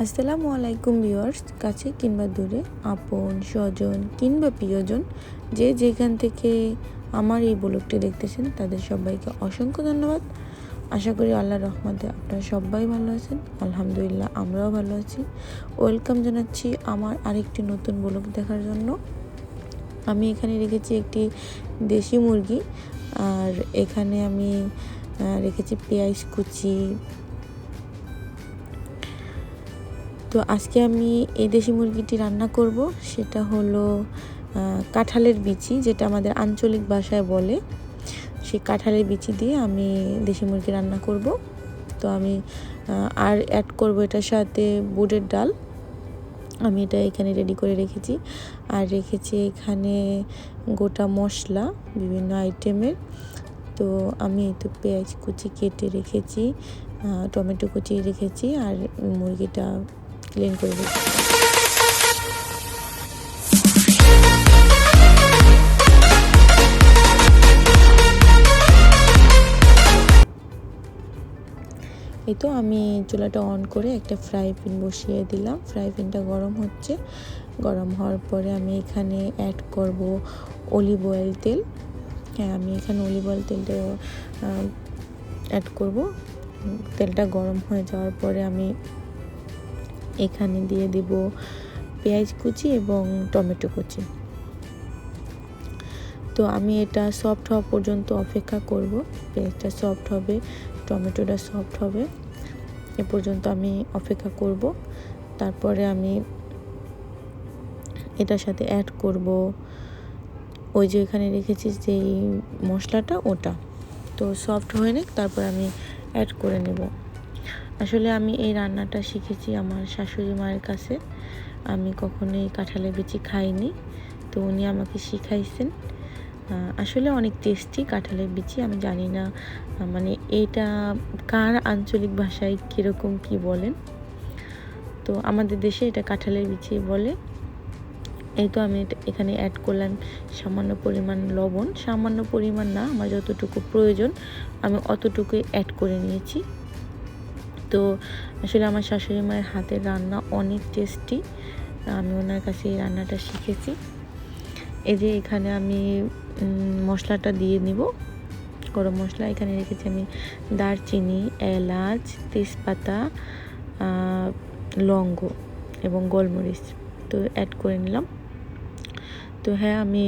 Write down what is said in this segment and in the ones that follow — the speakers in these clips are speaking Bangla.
আসসালামু আলাইকুম ভিউয়ার্স, কাছে কিংবা দূরে, আপন স্বজন কিংবা প্রিয়জন যে যেখান থেকে আমার এই ব্লগটি দেখতেছেন তাদের সবাইকে অসংখ্য ধন্যবাদ। আশা করি আল্লাহর রহমতে আপনারা সবাই ভালো আছেন। আলহামদুলিল্লাহ আমরাও ভালো আছি। ওয়েলকাম জানাচ্ছি আমার আরেকটি নতুন ব্লগ দেখার জন্য। আমি এখানে রেখেছি একটি দেশি মুরগি, আর এখানে আমি রেখেছি পেঁয়াজ কুচি। তো আজকে আমি এই দেশি মুরগিটি রান্না করব, সেটা হলো কাঁঠালের বিচি, যেটা আমাদের আঞ্চলিক ভাষায় বলে। সেই কাঁঠালের বিচি দিয়ে আমি দেশি মুরগি রান্না করব। তো আমি আর অ্যাড করব এটার সাথে বুটের ডাল। আমি এটা এখানে রেডি করে রেখেছি, আর রেখেছি এখানে গোটা মশলা বিভিন্ন আইটেমের। তো আমি তো পেঁয়াজ কুচি কেটে রেখেছি, টমেটো কুচি রেখেছি, আর মুরগিটা ক্লিন করে রেখেছি। এই তো আমি চুলাটা অন করে একটা ফ্রাই প্যান বসিয়ে দিলাম। ফ্রাই প্যানটা গরম হচ্ছে। গরম হওয়ার পরে আমি এখানে অ্যাড করব অলিভ অয়েল তেল। হ্যাঁ, আমি এখানে অলিভ অয়েল তেলটা অ্যাড করব। তেলটা গরম হয়ে যাওয়ার পরে আমি এখানে দিয়ে দিব পেঁয়াজ কুচি এবং টমেটো কুচি। তো আমি এটা সফট হওয়া পর্যন্ত অপেক্ষা করব। পেঁয়াজটা সফট হবে, টমেটোটা সফট হবে, এ পর্যন্ত আমি অপেক্ষা করব। তারপরে আমি এটার সাথে অ্যাড করব ওই যে এখানে রেখেছি যেই মশলাটা, ওটা। তো সফট হয়ে নিক, তারপর আমি অ্যাড করে নেব। আসলে আমি এই রান্নাটা শিখেছি আমার শাশুড়ি মায়ের কাছে। আমি কখনোই কাঁঠালের বিচি খাইনি, তো উনি আমাকে শিখাইছেন। আসলে অনেক টেস্টি কাঁঠালের বিচি। আমি জানি না মানে এটা কার আঞ্চলিক ভাষায় কীরকম কি বলেন। তো আমাদের দেশে এটা কাঁঠালের বিচি বলে। এই তো আমি এখানে অ্যাড করলাম সামান্য পরিমাণ লবণ। সামান্য পরিমাণ না, আমার যতটুকু প্রয়োজন আমি অতটুকুই অ্যাড করে নিয়েছি। তো আসলে আমার শাশুড়ি মায়ের হাতের রান্না অনেক টেস্টি। আমি ওনার কাছে এই রান্নাটা শিখেছি। এই যে এখানে আমি মশলাটা দিয়ে নিব। গরম মশলা এখানে রেখেছি আমি দারচিনি, এলাচ, তেজপাতা, লবঙ্গ এবং গোলমরিচ। তো অ্যাড করে নিলাম। তো হ্যাঁ, আমি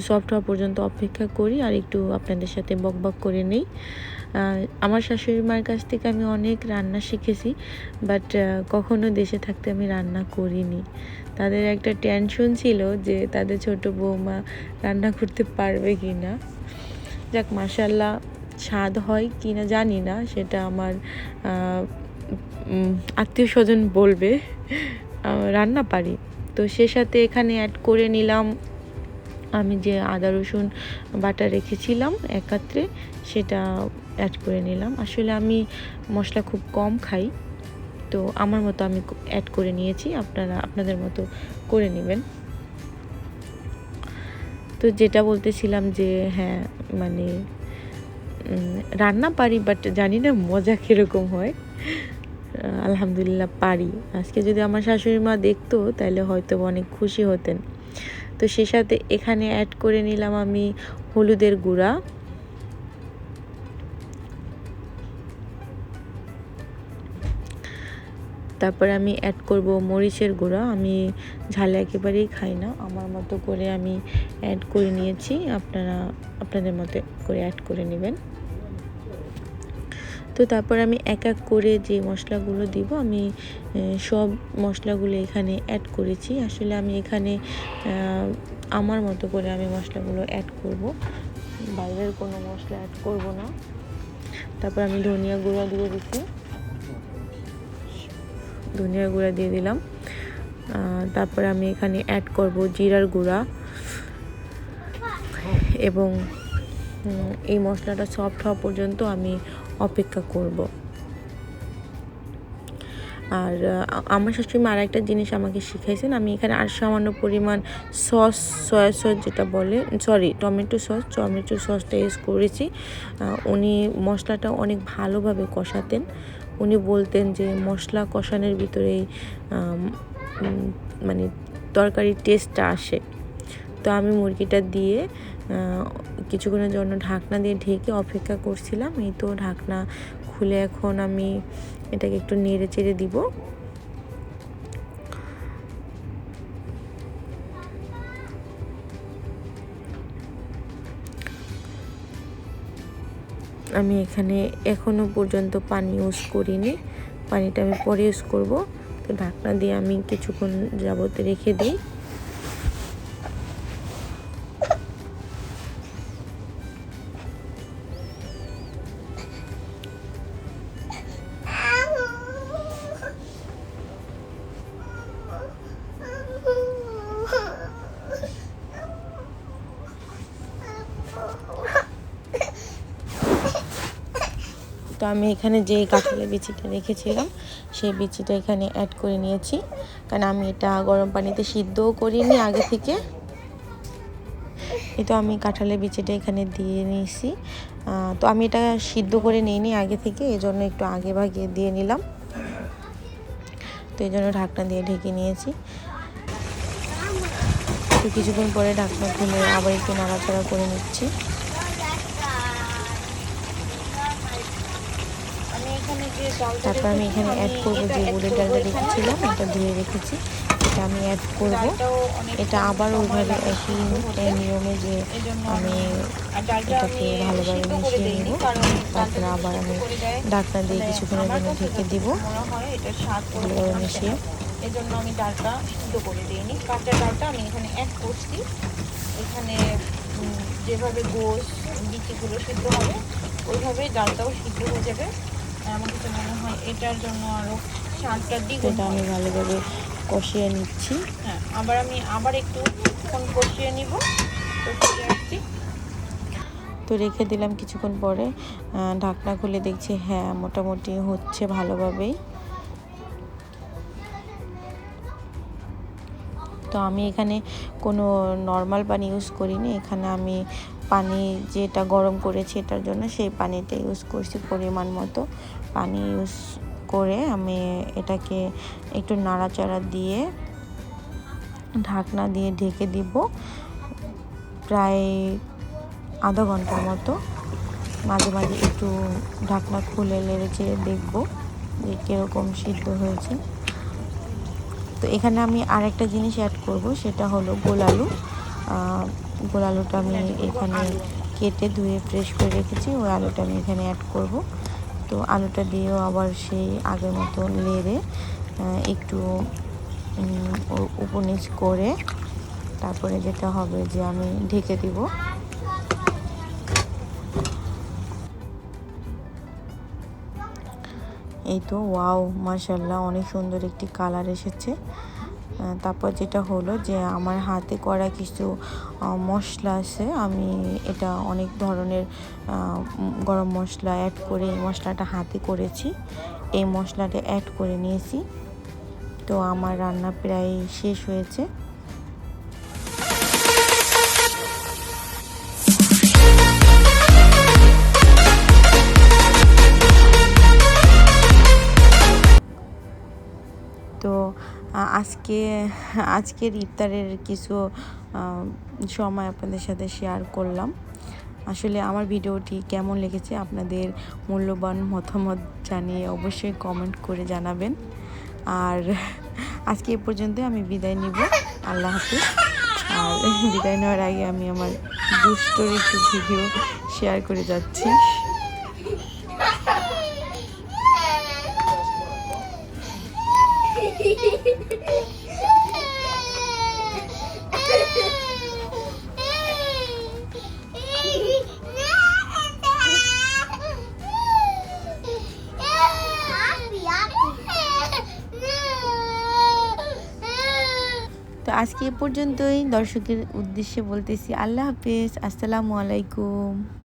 সফট হওয়া পর্যন্ত অপেক্ষা করি আর একটু আপনাদের সাথে বকবক করে নেই। আমার শাশুড়ি মায়ের কাছ থেকে আমি অনেক রান্না শিখেছি, বাট কখনো দেশে থাকতে আমি রান্না করিনি। তাদের একটা টেনশন ছিল যে তাদের ছোট বৌমা রান্না করতে পারবে কি না। যাক, মাশাআল্লাহ, স্বাদ হয় কি না জানি না, সেটা আমার আত্মীয় স্বজন বলবে। রান্না পারি। তো সে সাথে এখানে অ্যাড করে নিলাম আমি যে আদা রসুন বাটা রেখেছিলাম একত্রে, সেটা অ্যাড করে নিলাম। আসলে আমি মশলা খুব কম খাই, তো আমার মতো আমি অ্যাড করে নিয়েছি। আপনারা আপনাদের মতো করে নেবেন। তো যেটা বলতেছিলাম যে হ্যাঁ, মানে রান্না পারি, বাট জানি না মজা কীরকম হয়। আলহামদুলিল্লাহ পারি। আজকে যদি আমার শাশুড়ি মা দেখতো তাহলে হয়তো অনেক খুশি হতেন। তো সে সাথে এখানে অ্যাড করে নিলাম আমি হলুদের গুঁড়া, তারপরে আমি অ্যাড করব মরিচের গুঁড়া। আমি ঝাল একেবারেই খাই না, আমার মতো করে আমি অ্যাড করে নিয়েছি। আপনারা আপনাদের মতো করে অ্যাড করে নেবেন। তো তারপর আমি এক এক করে যে মশলাগুলো দিব, আমি সব মশলাগুলো এখানে অ্যাড করেছি। আসলে আমি এখানে আমার মতো করে আমি মশলাগুলো অ্যাড করব, বাইরের কোনো মশলা অ্যাড করব না। তারপর আমি ধনিয়া গুঁড়া দিয়ে দিচ্ছি, ধনিয়া গুঁড়া দিয়ে দিলাম। তারপর আমি এখানে অ্যাড করব জিরার গুঁড়া, এবং এই মশলাটা সফট হওয়া পর্যন্ত আমি অপেক্ষা করব। আর আমার শাশুড়ি মা আরেকটা জিনিস আমাকে শিখাইছেন। আমি এখানে আর সামান্য পরিমাণ সস, সয়া সস যেটা বলে, টমেটো সসটা ইউজ করেছি। উনি মশলাটা অনেক ভালোভাবে কষাতেন। উনি বলতেন যে মশলা কষানোর ভিতরে মানে তরকারির টেস্টটা আসে। তো আমি মুরগিটা দিয়ে কিছুক্ষণের জন্য ঢাকনা দিয়ে ঢেকে অপেক্ষা করছিলাম। এই তো ঢাকনা খুলে এখন আমি এটাকে একটু নেড়ে চেড়ে দিব। আমি এখানে এখনো পর্যন্ত পানি ইউজ করিনি, পানিটা আমি পরে ইউজ করব। তো ঢাকনা দিয়ে আমি কিছুক্ষণ যাবত রেখে দিই। তো আমি এখানে যে কাঁঠালের বিচিটা রেখেছিলাম সেই বিচিটা এখানে অ্যাড করে নিয়েছি, কারণ আমি এটা গরম পানিতে সিদ্ধও করিনি আগে থেকে। এই তো আমি কাঁঠালের বিচিটা এখানে দিয়ে নিয়েছি। তো আমি এটা সিদ্ধ করে নিইনি আগে থেকে, এই জন্য একটু আগে ভাগে দিয়ে নিলাম। তো এই জন্য ঢাকনা দিয়ে ঢেকে নিয়েছি। তো কিছুক্ষণ পরে ঢাকনা খুলে আবার একটু নাড়াচাড়া করে নিচ্ছি। তারপর আমি এখানে অ্যাড করবো যে উড়ের ডালটা রেখেছিলাম, এটা ধুয়ে রেখেছি, এটা আমি অ্যাড করব। এটা আবার ওইভাবে একই নিয়মে যে আমি এটাকে ভালোভাবে মিশিয়ে নেব। তারপরে আবার আমি ঢাকনা দিয়ে কিছুক্ষণের জন্য ঢেকে দিব ভালোভাবে মিশিয়ে। এজন্য আমি ডালটা সিদ্ধ করে দিইনি, কাঁচা ডালটা আমি এখানে অ্যাড করছি। এখানে যেভাবে গোশ বিচিগুলো সিদ্ধ হবে ওইভাবেই ডালটাও সিদ্ধ হয়ে যাবে। আমার কাছে মনে হয় এটার জন্য আরও স্বাদটা দ্বিগুণ। এটা আমি ভালোভাবে কষিয়ে নিচ্ছি। হ্যাঁ, আমি আবার একটু কষিয়ে নিব। তো রেখে দিলাম কিছুক্ষণ পরে ঢাকনা খুলে দেখছি হ্যাঁ মোটামুটি হচ্ছে ভালোভাবেই। তো আমি এখানে কোনো নর্মাল পানি ইউজ করিনি, এখানে আমি পানি যেটা গরম করেছি এটার জন্য সেই পানিটা ইউজ করছি। পরিমাণ মতো পানি ইউজ করে আমি এটাকে একটু নাড়াচাড়া দিয়ে ঢাকনা দিয়ে ঢেকে দিব প্রায় আধা ঘন্টার মতো। মাঝে মাঝে একটু ঢাকনা খুলে নেড়ে চেড়ে দেখবো যে কীরকম সিদ্ধ হয়েছে। তো এখানে আমি আরেকটা জিনিস অ্যাড করব, সেটা হলো গোলালু। গোলালুটা আমি এখানে কেটে ধুয়ে ফ্রেশ করে রেখেছি, ওই আলুটা আমি এখানে অ্যাড করব। তো আলুটা দিয়েও আবার সেই আগের মতো নেড়ে একটু উপর নিচ করে তারপরে যেটা হবে যে আমি ঢেকে দিব। এই তো ওয়াও মাশাআল্লাহ, অনেক সুন্দর একটি কালার এসেছে। তারপর যেটা হলো যে আমার হাতে করা কিছু মশলা আছে, আমি এটা অনেক ধরনের গরম মশলা অ্যাড করে এই মশলাটা হাতে করেছি। এই মশলাটা অ্যাড করে নিয়েছি। তো আমার রান্না প্রায় শেষ হয়েছে। তো আজকের ইফতারের কিছু সময় আপনাদের সাথে শেয়ার করলাম। আসলে আমার ভিডিওটি কেমন লেগেছে আপনাদের মূল্যবান মতামত জানিয়ে অবশ্যই কমেন্ট করে জানাবেন। আর আজকে এ পর্যন্ত আমি বিদায় নিব, আল্লাহ হাফিজ। আর বিদায় নেওয়ার আগে আমি আমার দুষ্টর একটু ভিডিও শেয়ার করে যাচ্ছি। তো আজকে এ পর্যন্তই, দর্শকের উদ্দেশ্যে বলতেছি আল্লাহ হাফিজ, আসসালামু আলাইকুম।